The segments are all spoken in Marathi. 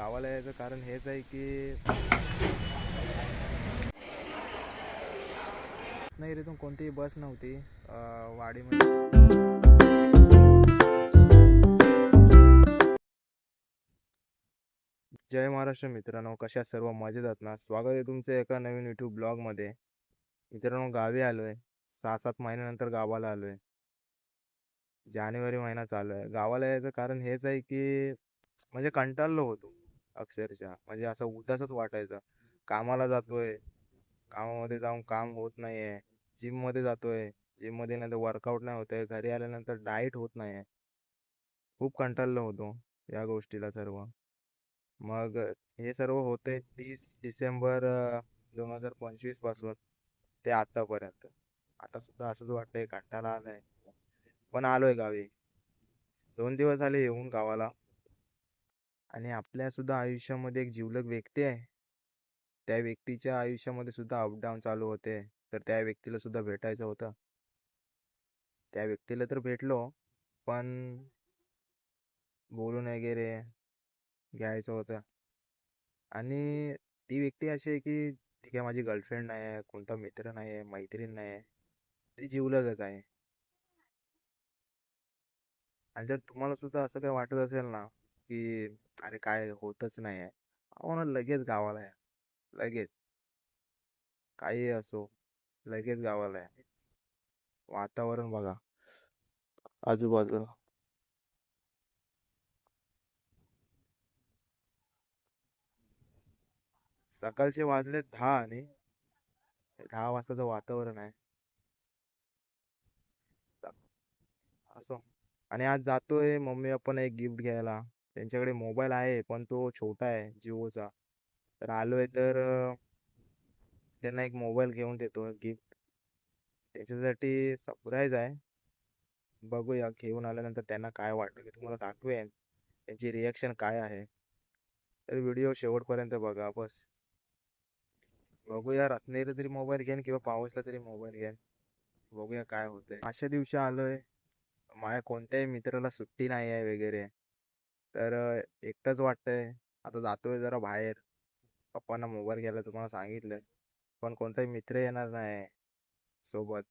गावाला यायचं कारण हेच आहे की रत्नागिरीतून कोणतीही बस नव्हती वाडीमध्ये. जय महाराष्ट्र मित्रांनो, कशा सर्व मजेत आहात ना? स्वागत आहे तुमचं एका नवीन युट्यूब ब्लॉग मध्ये. मित्रांनो, गावी आलोय. 6-7 महिन्यानंतर गावाला आलोय. जानेवारी महिना चालू आहे. गावाला यायचं कारण हेच आहे की म्हणजे कंटाळलो होतो अक्षरशः. म्हणजे असं उदासच वाटायचं. कामाला जातोय, कामामध्ये जाऊन काम होत नाहीये. जिम मध्ये जातोय, जिम मध्ये नाही तर वर्कआउट नाही होतंय. घरी आल्यानंतर डाएट होत नाहीये. खूप कंटाळलो होतो या गोष्टीला सर्व. मग हे सर्व होते 30 डिसेंबर 2025 पासून ते आतापर्यंत. आता सुद्धा असंच वाटतंय, कंटाळा आलाय. पण आलोय गावी. 2 दिवस झाले येऊन गावाला. आणि आपल्या सुद्धा आयुष्यामध्ये एक जिवलग व्यक्ती आहे. त्या व्यक्तीच्या आयुष्यामध्ये सुद्धा अपडाऊन चालू होते. तर त्या व्यक्तीला सुद्धा भेटायचं होतं. त्या व्यक्तीला तर भेटलो, पण बोलून वगैरे घ्यायचं होतं. आणि ती व्यक्ती अशी आहे की ती काय माझी गर्लफ्रेंड नाही आहे, कोणता मित्र नाही आहे, मैत्रीण नाही आहे. ती जिवलगच आहे. आणि जर तुम्हाला सुद्धा असं काही वाटत असेल ना की अरे काय होतच नाही आहे, अहो ना लगेच गावाला या. लगेच काही असो, लगेच गावाला या. वातावरण बघा आजूबाजूला. सकाळचे वाजले 10 आणि 10 वाजताचं वातावरण आहे असं. आणि आज जातोय मम्मी पप्पांना एक गिफ्ट घ्यायला. त्यांच्याकडे मोबाईल आहे पण तो छोटा आहे जिओचा. तर आलोय तर त्यांना एक मोबाईल घेऊन देतो गिफ्ट. त्याच्यासाठी सरप्राईज आहे. बघूया घेऊन आल्यानंतर त्यांना काय वाटतं, मी तुम्हाला दाखवेन त्यांची रिएक्शन काय आहे. तर व्हिडिओ शेवटपर्यंत बघा बस. बघूया, रत्नागिरी तरी मोबाईल घेईन किंवा पावसला तरी मोबाईल घेईन. बघूया काय होतंय. अशा दिवशी आलोय, माझ्या कोणत्याही मित्राला सुट्टी नाही आहे वगैरे. तर एकटंच वाटतंय. आता जातोय जरा बाहेर. पप्पांना मोबाईल घ्यायला तुम्हाला सांगितलं, पण कोणताही मित्र येणार नाही सोबत.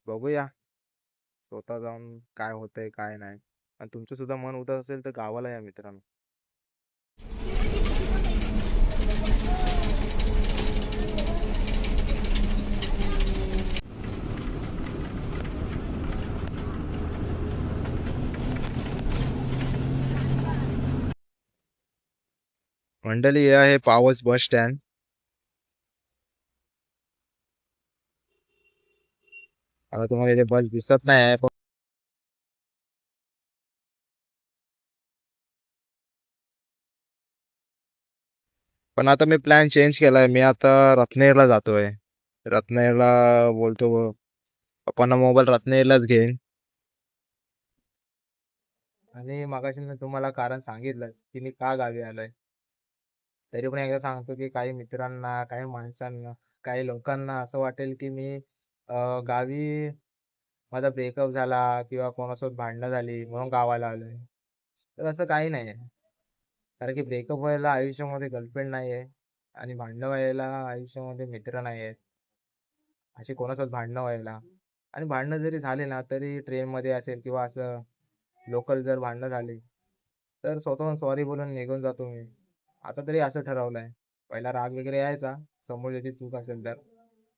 बघूया स्वतः जाऊन काय होतंय काय नाही. आणि तुमचं सुद्धा मन उदास असेल तर गावाला या मित्रांनो. मंडळी, हे आहे पावस बस स्टँड. आता तुम्हाला इथे बस दिसत नाही आहे, पण आता मी प्लॅन चेंज केलाय. मी आता रत्नागिरीला जातोय. रत्नागिरीला बोलतो पप्पांना मोबाईल रत्नागिरीलाच घेईन. आणि मगाशी मी तुम्हाला कारण सांगितलंच की मी का गावी आलोय. तरी पण एकदा सांगतो की काही मित्रांना, काही माणसांना, काही लोकांना असं वाटेल की मी गावी माझा ब्रेकअप झाला किंवा कोणासोबत भांडणं झाली म्हणून गावाला आलोय. तर असं काही नाही आहे. कारण की ब्रेकअप व्हायला आयुष्यामध्ये गर्लफ्रेंड नाही आहे, आणि भांडणं व्हायला आयुष्यामध्ये मित्र नाही आहेत असे कोणासोबत भांडणं व्हायला. आणि भांडणं जरी झाले ना तरी ट्रेनमध्ये असेल किंवा असं लोकल जर भांडणं झाली तर स्वतःहून सॉरी बोलून निघून जातो मी. आता तरी असं ठरवलंय. पहिला राग वगैरे यायचा समोरच्याची चूक असेल तर,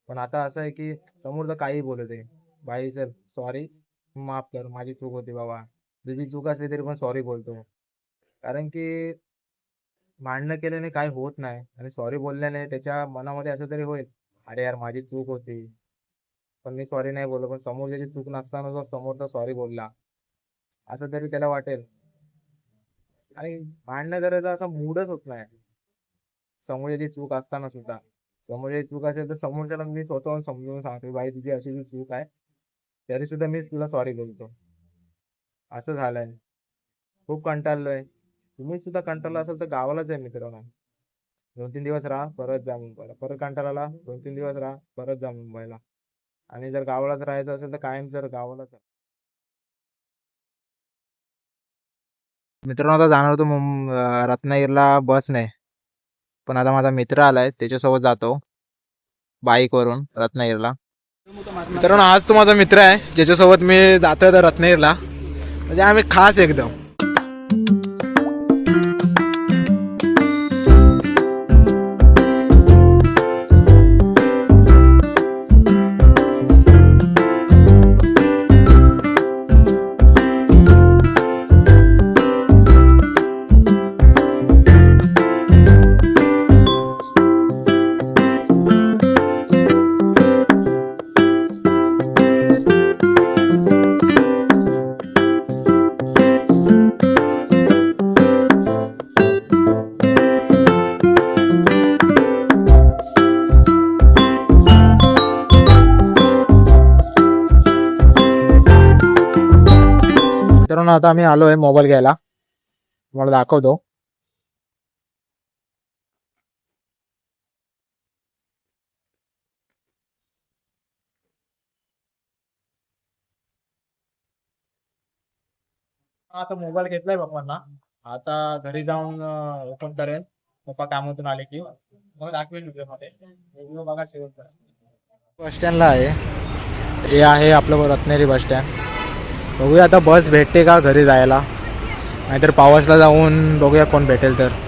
पण आता असं आहे की समोरचं काही बोलू दे, भाई सर सॉरी, माफ कर, माझी चूक होती बाबा. तुझी चूक असली तरी पण सॉरी बोलतो. कारण की भांडणं केल्याने काय होत नाही, आणि सॉरी बोलल्याने त्याच्या मनामध्ये असं तरी होईल, अरे यार माझी चूक होती, पण मी सॉरी नाही बोललो. पण समोरच्याची चूक नसताना जर समोरचा सॉरी बोलला असं तरी त्याला वाटेल. आणि भांडणं करायचा असा मूडच होत नाही समोरची चूक असताना सुद्धा. समोरची चूक असेल तर समोरच्याला मी स्वतःहून समजून सांगतो, भाई तुझी अशी जी चूक आहे, तरी सुद्धा मीच तुला सॉरी बोलतो. असं झालंय. खूप कंटाळलोय. तुम्ही सुद्धा कंटाळला असेल तर गावालाच आहे मित्रांनो. 2-3 दिवस राहा, परत जा मुंबईला. परत कंटाळा 2-3 दिवस राहा, परत जा मुंबईला. आणि जर गावालाच राहायचं असेल तर कायम जर गावालाच मित्रांनो आता जाणार होतो रत्नागिरीला बसने, पण आता माझा मित्र आलाय त्याच्यासोबत जातो बाईक वरून रत्नागिरीला. मित्रांनो आज तो माझा मित्र आहे ज्याच्यासोबत मी जातोय तर रत्नागिरीला, म्हणजे आम्ही खास एकदम. मित्रांनो आता आम्ही आलोय मोबाईल घ्यायला, तुम्हाला दाखवतो. आता मोबाईल घेतलाय पप्पांना, आता घरी जाऊन ओपन करेन. पप्पा कामातून आले की मग दाखवेल व्हिडिओ मध्ये. व्हिडिओ बघा शेवट. बस स्टँडला आहे, हे आहे आपलं रत्नागिरी बस स्टँड. बघूया आता बस भेटते का घरी जायला, नाहीतर पावसला जाऊन बघूया कोण भेटेल तर.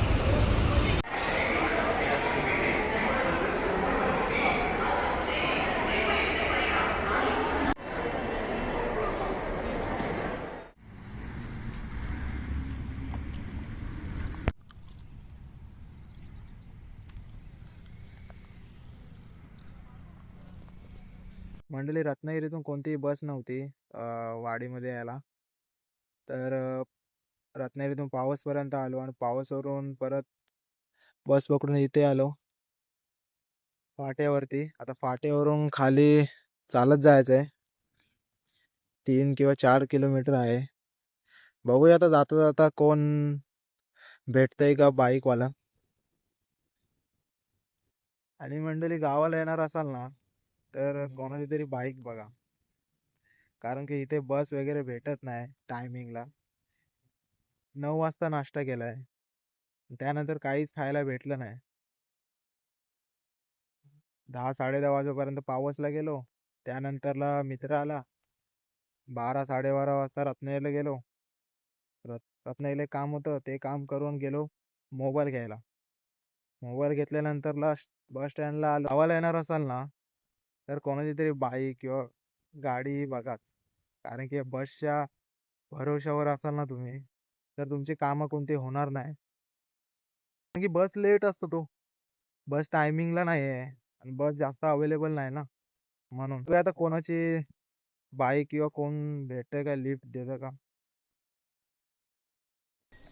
मंडळी रत्नागिरीतून कोणतीही बस नव्हती वाडीमध्ये यायला, तर रत्नागिरीतून पावसपर्यंत आलो आणि पावसवरून परत बस पकडून इथे आलो फाट्यावरती. आता फाट्यावरून खाली चालत जायचंय, 3 किंवा 4 किलोमीटर आहे. बघूया आता जाता जाता कोण भेटतंय का बाईक वाला. आणि मंडळी गावाला येणार असाल ना तर कोणाची तरी बाईक बघा, कारण की इथे बस वगैरे भेटत नाही टायमिंगला. 9 वाजता नाश्ता केलाय, त्यानंतर काहीच खायला भेटलं नाही. 10 साडे 10 वाजेपर्यंत पावसला गेलो, त्यानंतरला मित्र आला. 12 साडे 12 वाजता रत्नागिरीला गेलो. रत्नागिरीला काम होतं, ते काम करून गेलो मोबाईल घ्यायला. मोबाईल घेतल्यानंतरला बस स्टँडला आलो. गावाला येणार असाल ना तर कोणाची तरी बाईक किंवा गाडी बघा, कारण की बसच्या भरोश्यावर असाल ना तुम्ही तर तुमची कामं कोणती होणार नाही. कारण की बस लेट असतो, तो बस टायमिंगला नाही आहे आणि बस जास्त अवेलेबल नाही ना, म्हणून तू आता कोणाची बाईक किंवा कोण भेटतंय का, लिफ्ट देतं का.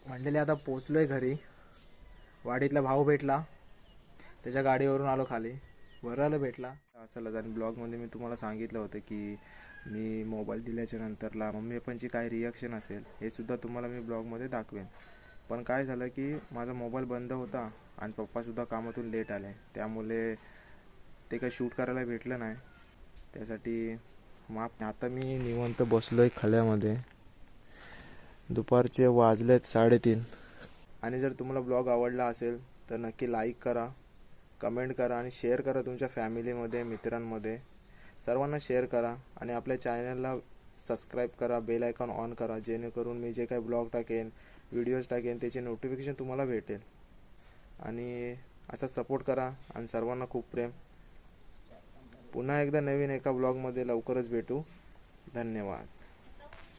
म्हणलेले आता पोचलोय घरी. वाडीतला भाऊ भेटला, त्याच्या गाडीवरून आलो खाली. बरं भेटला असेलच. आणि ब्लॉगमध्ये मी तुम्हाला सांगितलं होतं की मी मोबाईल दिल्याच्या नंतरला मम्मी पप्पांची काय रिॲक्शन असेल हे सुद्धा तुम्हाला मी ब्लॉगमध्ये दाखवेन. पण काय झालं की माझा मोबाईल बंद होता आणि पप्पासुद्धा कामातून लेट आले, त्यामुळे ते काही शूट करायला भेटलं नाही. त्यासाठी माफ. आता मी निवांत बसलोय खल्यामध्ये, दुपारचे वाजलेत 3:30. आणि जर तुम्हाला ब्लॉग आवडला असेल तर नक्की लाईक करा, कमेंट करा आणि शेअर करा तुमच्या फॅमिलीमध्ये, मित्रांमध्ये. सर्वांना शेअर करा आणि आपल्या चॅनलला सबस्क्राईब करा, बेल आयकॉन ऑन करा, जेणेकरून मी जे काही ब्लॉग टाकेन, व्हिडिओज टाकेन त्याचे नोटिफिकेशन तुम्हाला भेटेल. आणि असा सपोर्ट करा आणि सर्वांना खूप प्रेम. पुन्हा एकदा नवीन एका ब्लॉगमध्ये लवकरच भेटू. धन्यवाद.